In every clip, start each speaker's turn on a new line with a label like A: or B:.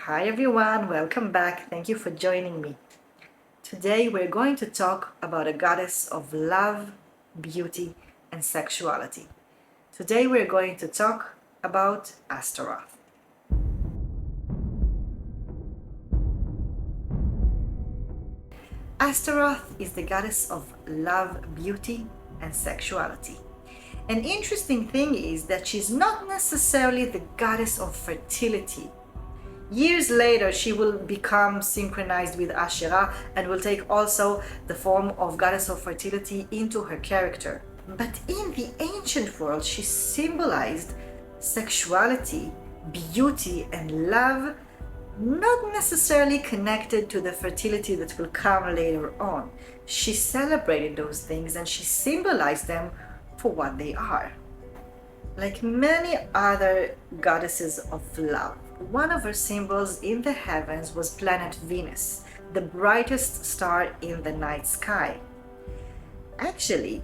A: Hi everyone, welcome back. Thank you for joining me. Today we're going to talk about a goddess of love, beauty, and sexuality. Today we're going to talk about Ashtoreth. Ashtoreth is the goddess of love, beauty, and sexuality. An interesting thing is that she's not necessarily the goddess of fertility. Years later, she will become synchronized with Asherah and will take also the form of goddess of fertility into her character. But in the ancient world, she symbolized sexuality, beauty, and love, not necessarily connected to the fertility that will come later on. She celebrated those things and she symbolized them for what they are. Like many other goddesses of love, one of her symbols in the heavens was planet Venus, the brightest star in the night sky. Actually,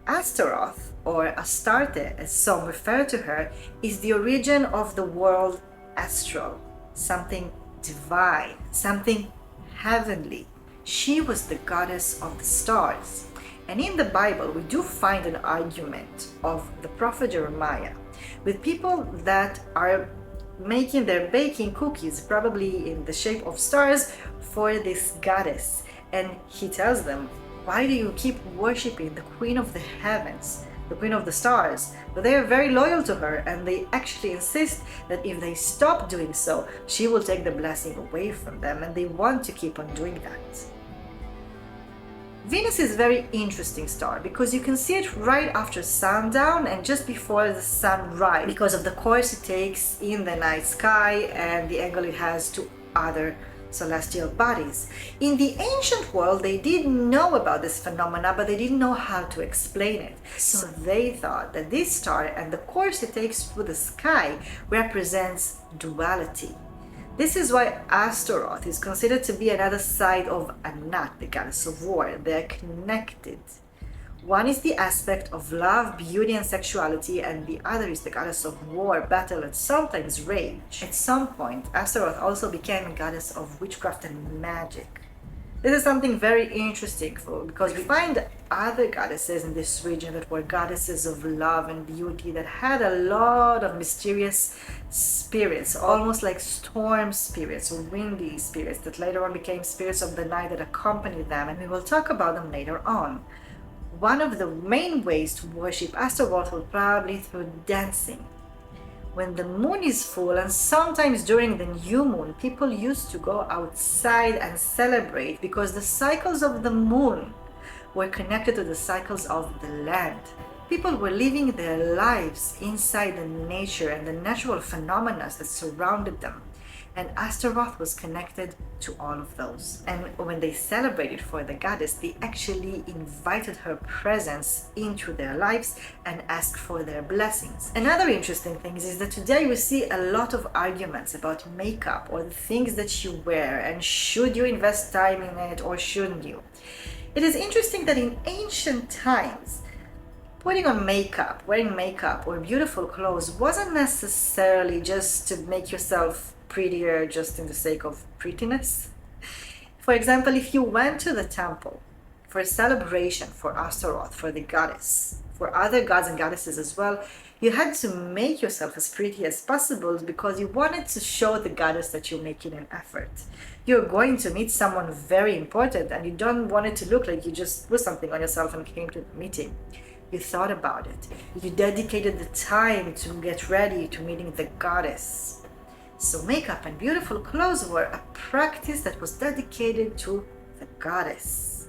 A: Ashtoreth, or Astarte as some refer to her, is the origin of the word astral, something divine, something heavenly. She was the goddess of the stars. And in the Bible, we do find an argument of the prophet Jeremiah with people that are baking cookies, probably in the shape of stars, for this goddess. And he tells them, why do you keep worshiping the queen of the heavens, the queen of the stars? But they are very loyal to her, and they actually insist that if they stop doing so, she will take the blessing away from them, and they want to keep on doing that. Venus is a very interesting star because you can see it right after sundown and just before the sunrise because of the course it takes in the night sky and the angle it has to other celestial bodies. In the ancient world, they did know about this phenomena, but they didn't know how to explain it. So they thought that this star and the course it takes through the sky represents duality. This is why Ashtoreth is considered to be another side of Anat, the goddess of war. They are connected. One is the aspect of love, beauty, and sexuality, and the other is the goddess of war, battle, and sometimes rage. At some point, Ashtoreth also became a goddess of witchcraft and magic. This is something very interesting because we find other goddesses in this region that were goddesses of love and beauty that had a lot of mysterious spirits, almost like storm spirits or windy spirits that later on became spirits of the night that accompanied them, and we will talk about them later on. One of the main ways to worship Ashtoreth was probably through dancing. When the moon is full, and sometimes during the new moon, people used to go outside and celebrate because the cycles of the moon were connected to the cycles of the land. People were living their lives inside the nature and the natural phenomena that surrounded them. And Ashtoreth was connected to all of those. And when they celebrated for the goddess, they actually invited her presence into their lives and asked for their blessings. Another interesting thing is that today we see a lot of arguments about makeup or the things that you wear and should you invest time in it or shouldn't you. It is interesting that in ancient times, putting on makeup, wearing makeup or beautiful clothes wasn't necessarily just to make yourself prettier just in the sake of prettiness. For example, if you went to the temple for a celebration for Ashtoreth, for the goddess, for other gods and goddesses as well, you had to make yourself as pretty as possible because you wanted to show the goddess that you're making an effort. You're going to meet someone very important and you don't want it to look like you just put something on yourself and came to the meeting. You thought about it. You dedicated the time to get ready to meeting the goddess. So makeup and beautiful clothes were a practice that was dedicated to the goddess.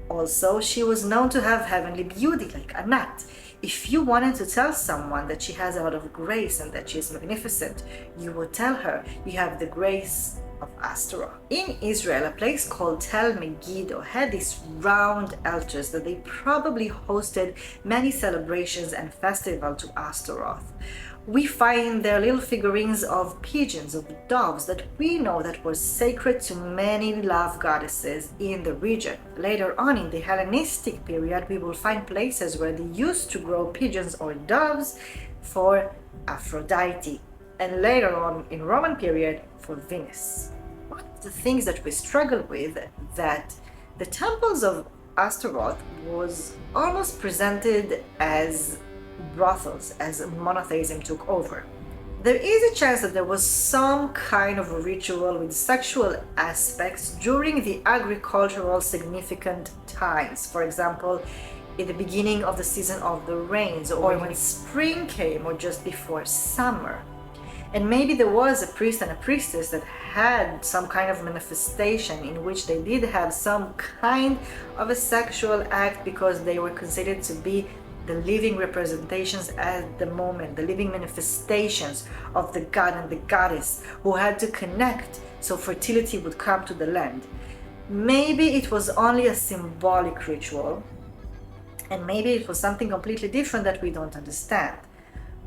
A: Also, she was known to have heavenly beauty like Anat. If you wanted to tell someone that she has a lot of grace and that she is magnificent, you would tell her you have the grace of Ashtoreth. In Israel, a place called Tel Megiddo had these round altars that they probably hosted many celebrations and festivals to Ashtoreth. We find their little figurines of pigeons, of doves that we know that were sacred to many love goddesses in the region. Later on in the Hellenistic period, we will find places where they used to grow pigeons or doves for Aphrodite. and later on in Roman period for Venus. One of the things that we struggle with that the temples of Ashtoreth was almost presented as brothels as monotheism took over. There is a chance that there was some kind of a ritual with sexual aspects during the agricultural significant times. For example, in the beginning of the season of the rains, or when spring came, or just before summer. And maybe there was a priest and a priestess that had some kind of manifestation in which they did have some kind of a sexual act because they were considered to be the living representations at the moment, the living manifestations of the god and the goddess who had to connect so fertility would come to the land. Maybe it was only a symbolic ritual, and maybe it was something completely different that we don't understand.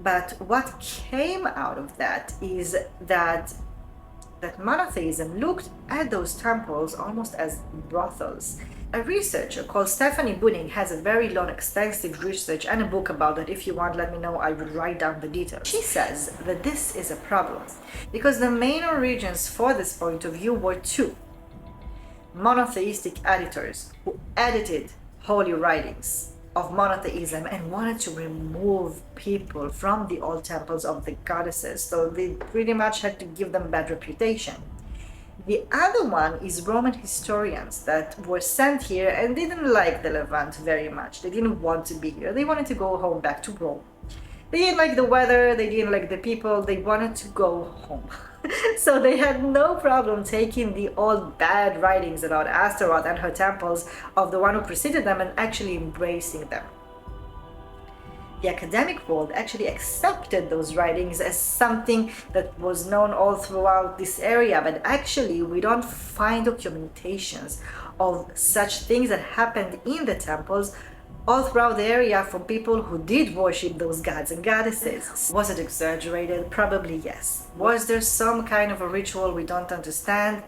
A: But what came out of that is that monotheism looked at those temples almost as brothels. A researcher called Stephanie Bunning has a very long, extensive research and a book about that. If you want, let me know, I will write down the details. She says that this is a problem because the main origins for this point of view were two monotheistic editors who edited holy writings of monotheism and wanted to remove people from the old temples of the goddesses, so they pretty much had to give them bad reputation. The other one is Roman historians that were sent here and didn't like the Levant very much. They didn't want to be here. They wanted to go home back to Rome. They didn't like the weather, they didn't like the people, they wanted to go home. So they had no problem taking the old bad writings about Ashtoreth and her temples of the one who preceded them and actually embracing them. The academic world actually accepted those writings as something that was known all throughout this area, but actually we don't find documentations of such things that happened in the temples all throughout the area from people who did worship those gods and goddesses. Was it exaggerated? Probably yes. Was there some kind of a ritual we don't understand?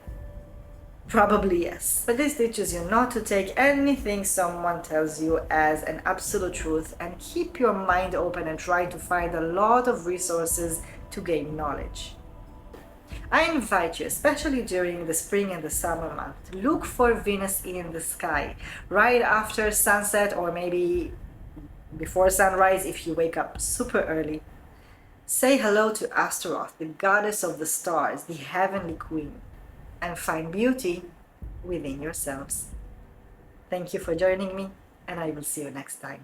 A: Probably yes. But this teaches you not to take anything someone tells you as an absolute truth and keep your mind open and try to find a lot of resources to gain knowledge. I invite you, especially during the spring and the summer month, to look for Venus in the sky right after sunset or maybe before sunrise if you wake up super early. Say hello to Ashtoreth, the goddess of the stars, the heavenly queen, and find beauty within yourselves. Thank you for joining me, and I will see you next time.